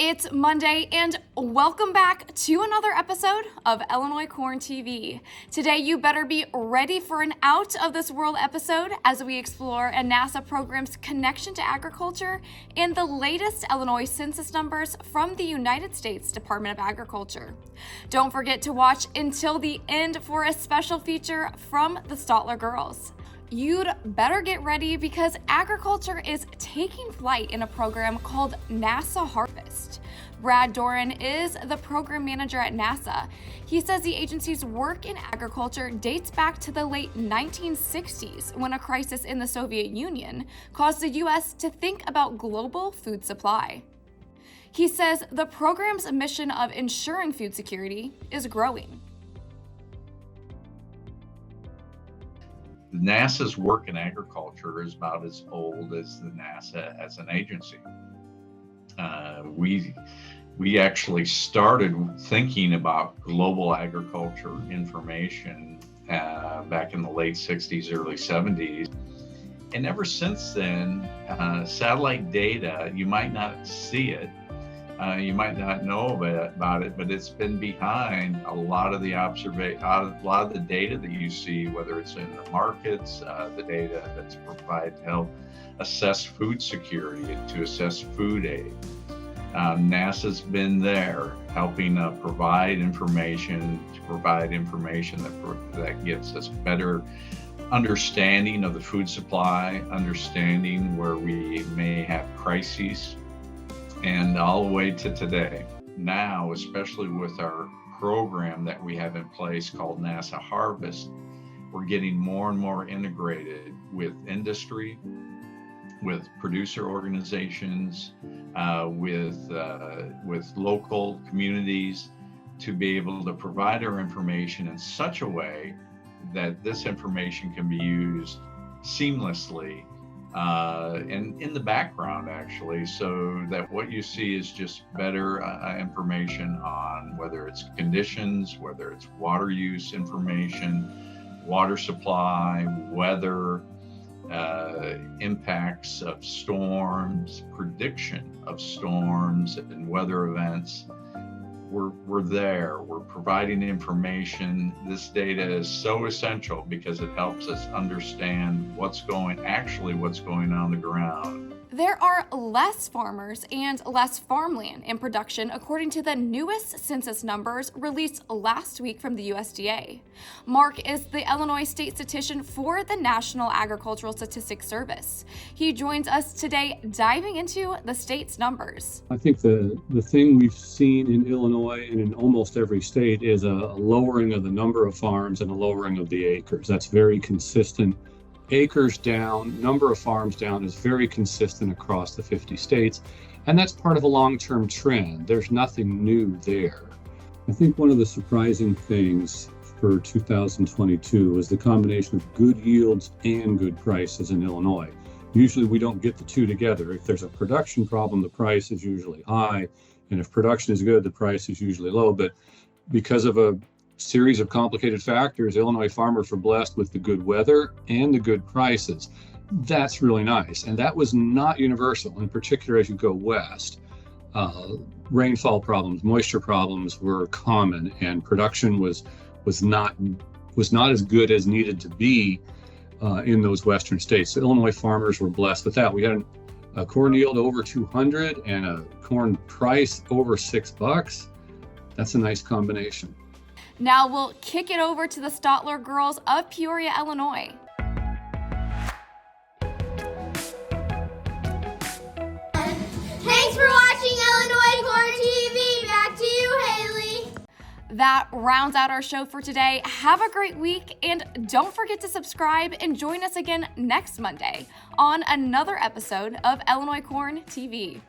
It's Monday, and welcome back to another episode of Illinois Corn TV. Today, you better be ready for an out of this world episode as we explore a NASA program's connection to agriculture and the latest Illinois census numbers from the United States Department of Agriculture. Don't forget to watch until the end for a special feature from the Stotler Girls. You'd better get ready because agriculture is taking flight in a program called NASA Harvest. Brad Doran is the program manager at NASA. He says the agency's work in agriculture dates back to the late 1960s when a crisis in the Soviet Union caused the U.S. to think about global food supply. He says the program's mission of ensuring food security is growing. NASA's work in agriculture is about as old as the NASA as an agency. We actually started thinking about global agriculture information back in the late 60s, early 70s. And ever since then, satellite data, you might not see it, you might not know about it, but it's been behind a lot of the data that you see, whether it's in the markets, the data that's provided to help assess food security and to assess food aid. NASA's been there helping provide information that gives us better understanding of the food supply, understanding where we may have crises, and all the way to today. Now, especially with our program that we have in place called NASA Harvest, we're getting more and more integrated with industry, with producer organizations, with local communities, to be able to provide our information in such a way that this information can be used seamlessly and in the background, actually, so that what you see is just better information on whether it's conditions, whether it's water use information, water supply, weather, impacts of storms, prediction of storms and weather events. We're there, we're providing information. This data is so essential because it helps us understand what's going on the ground. There are less farmers and less farmland in production according to the newest census numbers released last week from the USDA. Mark is the Illinois state statistician for the National Agricultural Statistics Service. He joins us today diving into the state's numbers. I think the thing we've seen in Illinois and in almost every state is a lowering of the number of farms and a lowering of the acres. That's very consistent. Acres down, number of farms down is very consistent across the 50 states, and that's part of a long-term trend. There's nothing new there. I think one of the surprising things for 2022 was the combination of good yields and good prices in Illinois. Usually we don't get the two together. If there's a production problem, the price is usually high, and if production is good, the price is usually low. But because of a series of complicated factors, Illinois farmers were blessed with the good weather and the good prices. That's really nice. And that was not universal, in particular as you go west. Rainfall problems, moisture problems were common, and production was not as good as needed to be in those western states. So Illinois farmers were blessed with that. We had a corn yield over 200 and a corn price over $6. That's a nice combination. Now we'll kick it over to the Stotler Girls of Peoria, Illinois. Thanks for watching Illinois Corn TV. Back to you, Haley. That rounds out our show for today. Have a great week, and don't forget to subscribe and join us again next Monday on another episode of Illinois Corn TV.